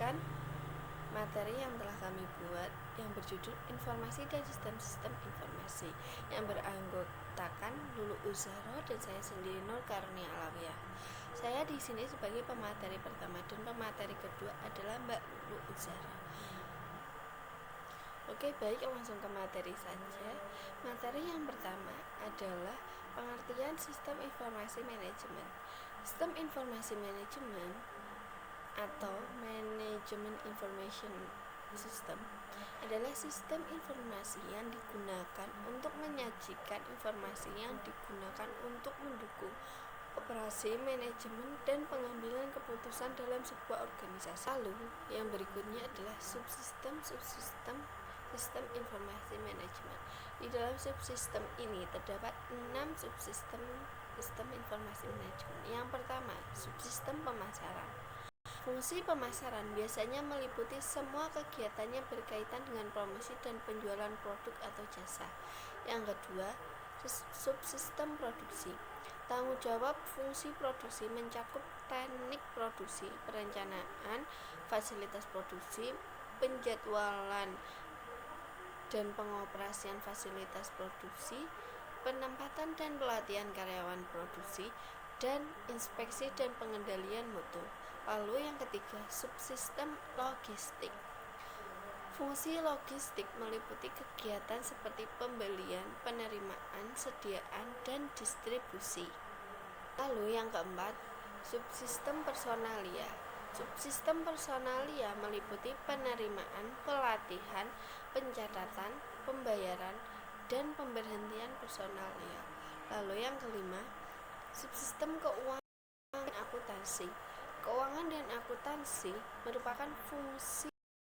melanjutkan materi yang telah kami buat yang berjudul Informasi dan Sistem-Sistem Informasi yang beranggotakan Lulu Uzara dan saya sendiri Nur Karunia Alawiyah. Saya di sini sebagai pemateri pertama dan pemateri kedua adalah Mbak Lulu Uzara. Oke, baik, langsung ke materi saja. Materi yang pertama adalah pengertian sistem informasi manajemen. Sistem informasi manajemen atau Management Information System adalah sistem informasi yang digunakan untuk menyajikan informasi yang digunakan untuk mendukung operasi, manajemen, dan pengambilan keputusan dalam sebuah organisasi. Lalu, yang berikutnya adalah subsistem sistem informasi manajemen. Di dalam subsistem ini terdapat 6 subsistem sistem informasi manajemen. Yang pertama, subsistem pemasaran. Fungsi pemasaran biasanya meliputi semua kegiatan yang berkaitan dengan promosi dan penjualan produk atau jasa. Yang kedua, subsistem produksi. Tanggung jawab fungsi produksi mencakup teknik produksi, perencanaan, fasilitas produksi, penjadwalan dan pengoperasian fasilitas produksi, penempatan dan pelatihan karyawan produksi, dan inspeksi dan pengendalian mutu. Lalu yang ketiga, subsistem logistik. Fungsi logistik meliputi kegiatan seperti pembelian, penerimaan, sediaan, dan distribusi. Lalu yang keempat, subsistem personalia. Subsistem personalia meliputi penerimaan, pelatihan, pencatatan, pembayaran, dan pemberhentian personalia. Lalu yang kelima, subsistem keuangan dan akuntansi. Keuangan dan akuntansi merupakan fungsi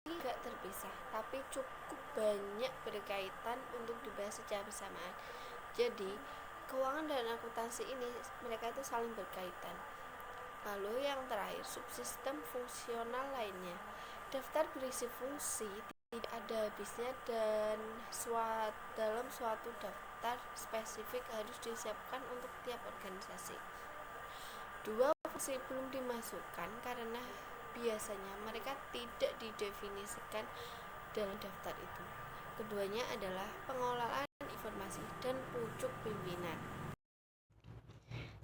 tidak terpisah, tapi cukup banyak berkaitan untuk dibahas secara bersamaan. Jadi, keuangan dan akuntansi ini mereka itu saling berkaitan. Lalu yang terakhir, subsistem fungsional lainnya. Daftar berisi fungsi tidak ada habisnya dan dalam suatu daftar spesifik harus disiapkan untuk tiap organisasi. Dua fungsi belum dimasukkan karena biasanya mereka tidak didefinisikan dalam daftar itu. Keduanya adalah pengelolaan informasi dan pucuk pimpinan.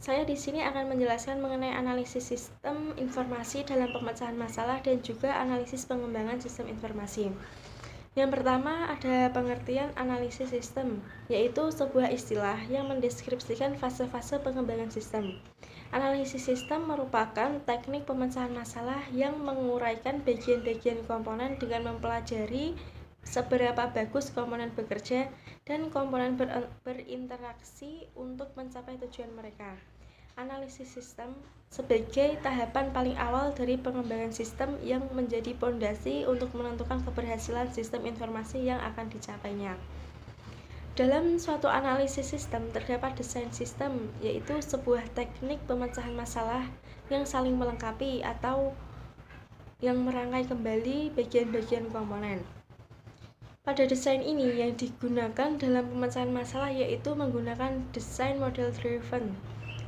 Saya di sini akan menjelaskan mengenai analisis sistem informasi dalam pemecahan masalah dan juga analisis pengembangan sistem informasi. Yang pertama ada pengertian analisis sistem, yaitu sebuah istilah yang mendeskripsikan fase-fase pengembangan sistem. Analisis sistem merupakan teknik pemecahan masalah yang menguraikan bagian-bagian komponen dengan mempelajari seberapa bagus komponen bekerja dan komponen berinteraksi untuk mencapai tujuan mereka. Analisis sistem sebagai tahapan paling awal dari pengembangan sistem yang menjadi pondasi untuk menentukan keberhasilan sistem informasi yang akan dicapainya. Dalam suatu analisis sistem terdapat desain sistem, yaitu sebuah teknik pemecahan masalah yang saling melengkapi atau yang merangkai kembali bagian-bagian komponen. Pada desain ini yang digunakan dalam pemecahan masalah yaitu menggunakan desain model driven,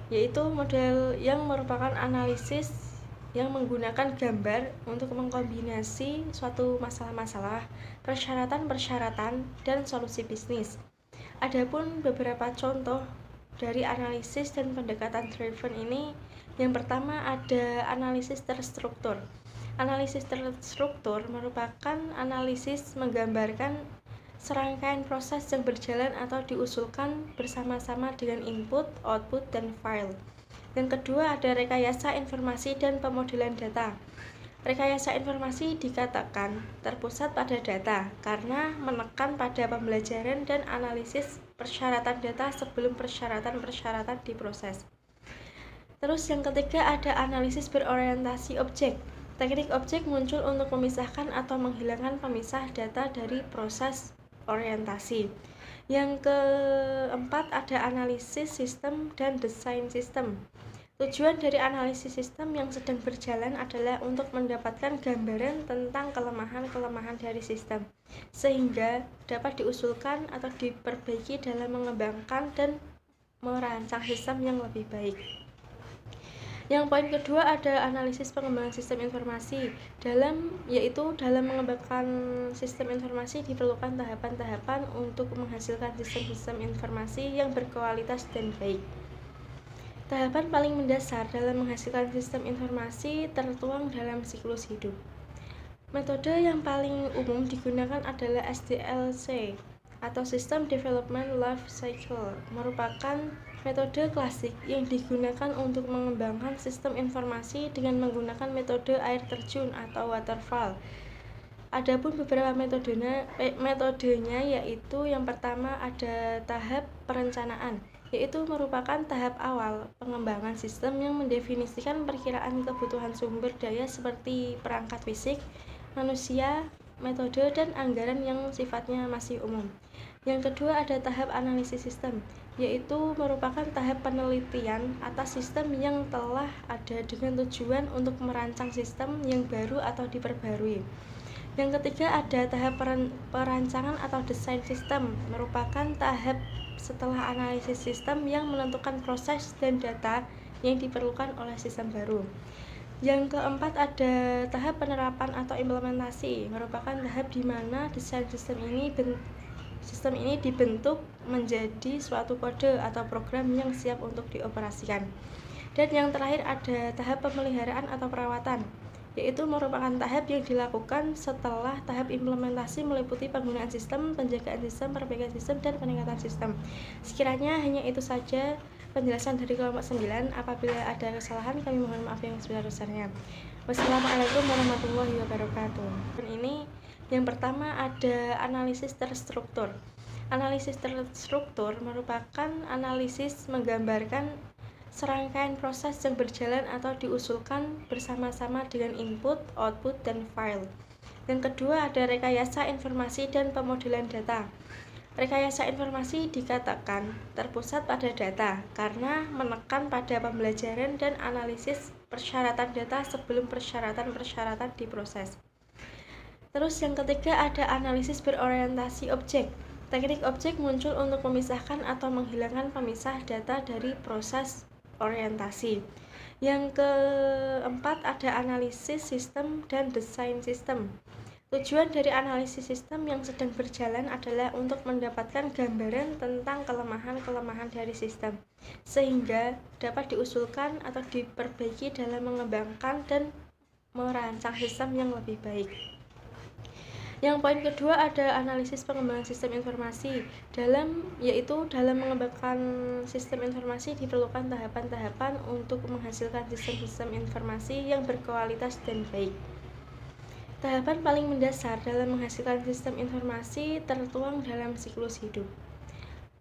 yaitu model yang merupakan analisis yang menggunakan gambar untuk mengkombinasi suatu masalah-masalah, persyaratan-persyaratan, dan solusi bisnis. Adapun beberapa contoh dari analisis dan pendekatan driven ini, yang pertama ada analisis terstruktur. Analisis terstruktur merupakan analisis menggambarkan serangkaian proses yang berjalan atau diusulkan bersama-sama dengan input, output, dan file. Yang kedua ada rekayasa informasi dan pemodelan data. Rekayasa informasi dikatakan terpusat pada data karena menekan pada pembelajaran dan analisis persyaratan data sebelum persyaratan-persyaratan diproses. Terus yang ketiga ada analisis berorientasi objek. Teknik objek muncul untuk memisahkan atau menghilangkan pemisah data dari proses orientasi. Yang keempat ada analisis sistem dan desain sistem. Tujuan dari analisis sistem yang sedang berjalan adalah untuk mendapatkan gambaran tentang kelemahan-kelemahan dari sistem, sehingga dapat diusulkan atau diperbaiki dalam mengembangkan dan merancang sistem yang lebih baik. Yang poin kedua ada analisis pengembangan sistem informasi. Yaitu dalam mengembangkan sistem informasi diperlukan tahapan-tahapan untuk menghasilkan sistem-sistem informasi yang berkualitas dan baik. Tahapan paling mendasar dalam menghasilkan sistem informasi tertuang dalam siklus hidup. Metode yang paling umum digunakan adalah SDLC atau System Development Life Cycle, merupakan metode klasik yang digunakan untuk mengembangkan sistem informasi dengan menggunakan metode air terjun atau waterfall. Adapun beberapa metodenya yaitu yang pertama ada tahap perencanaan, yaitu merupakan tahap awal pengembangan sistem yang mendefinisikan perkiraan kebutuhan sumber daya seperti perangkat fisik, manusia, metode, dan anggaran yang sifatnya masih umum. Yang kedua ada tahap analisis sistem, yaitu merupakan tahap penelitian atas sistem yang telah ada dengan tujuan untuk merancang sistem yang baru atau diperbarui. Yang ketiga ada tahap perancangan atau desain sistem, merupakan tahap setelah analisis sistem yang menentukan proses dan data yang diperlukan oleh sistem baru. Yang keempat ada tahap penerapan atau implementasi, merupakan tahap di mana desain sistem ini dibentuk menjadi suatu kode atau program yang siap untuk dioperasikan. Dan yang terakhir ada tahap pemeliharaan atau perawatan, yaitu merupakan tahap yang dilakukan setelah tahap implementasi meliputi penggunaan sistem, penjagaan sistem, perbaikan sistem, dan peningkatan sistem. Sekiranya hanya itu saja penjelasan dari kelompok 9. Apabila ada kesalahan, kami mohon maaf yang sebesar-besarnya. Wassalamualaikum warahmatullahi wabarakatuh. Dan ini yang pertama ada analisis terstruktur. Analisis terstruktur merupakan analisis menggambarkan serangkaian proses yang berjalan atau diusulkan bersama-sama dengan input, output, dan file. Yang kedua ada rekayasa informasi dan pemodelan data. Rekayasa informasi dikatakan terpusat pada data karena menekan pada pembelajaran dan analisis persyaratan data sebelum persyaratan diproses. Terus yang ketiga ada analisis berorientasi objek. Teknik objek muncul untuk memisahkan atau menghilangkan pemisah data dari proses orientasi. Yang keempat ada analisis sistem dan desain sistem. Tujuan dari analisis sistem yang sedang berjalan adalah untuk mendapatkan gambaran tentang kelemahan-kelemahan dari sistem, sehingga dapat diusulkan atau diperbaiki dalam mengembangkan dan merancang sistem yang lebih baik. Yang poin kedua ada analisis pengembangan sistem informasi. Yaitu dalam mengembangkan sistem informasi diperlukan tahapan-tahapan untuk menghasilkan sistem-sistem informasi yang berkualitas dan baik. Tahapan paling mendasar dalam menghasilkan sistem informasi tertuang dalam siklus hidup.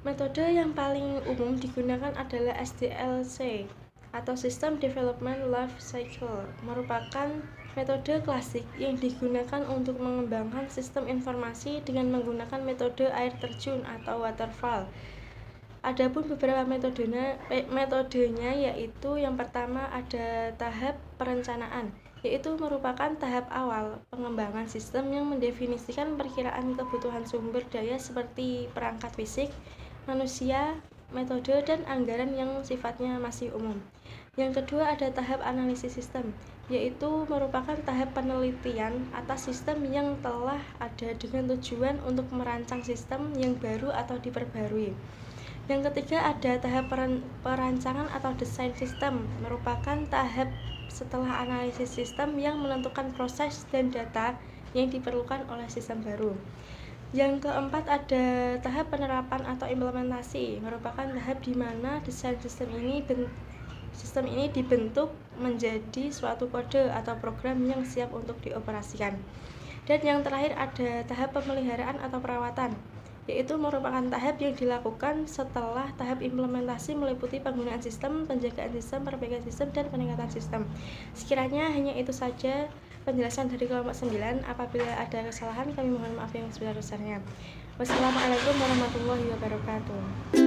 Metode yang paling umum digunakan adalah SDLC atau System Development Life Cycle, merupakan metode klasik yang digunakan untuk mengembangkan sistem informasi dengan menggunakan metode air terjun atau waterfall. Adapun beberapa metodenya yaitu yang pertama ada tahap perencanaan, yaitu merupakan tahap awal pengembangan sistem yang mendefinisikan perkiraan kebutuhan sumber daya seperti perangkat fisik, manusia, metode, dan anggaran yang sifatnya masih umum. Yang kedua ada tahap analisis sistem, yaitu merupakan tahap penelitian atas sistem yang telah ada dengan tujuan untuk merancang sistem yang baru atau diperbarui. Yang ketiga ada tahap perancangan atau desain sistem, merupakan tahap setelah analisis sistem yang menentukan proses dan data yang diperlukan oleh sistem baru. Yang keempat ada tahap penerapan atau implementasi, merupakan tahap di mana desain sistem ini dibentuk menjadi suatu kode atau program yang siap untuk dioperasikan. Dan yang terakhir ada tahap pemeliharaan atau perawatan, yaitu merupakan tahap yang dilakukan setelah tahap implementasi meliputi penggunaan sistem, penjagaan sistem, perbaikan sistem, dan peningkatan sistem. Sekiranya hanya itu saja penjelasan dari kelompok 9. Apabila ada kesalahan, kami mohon maaf yang sebesar-besarnya. Wassalamualaikum warahmatullahi wabarakatuh.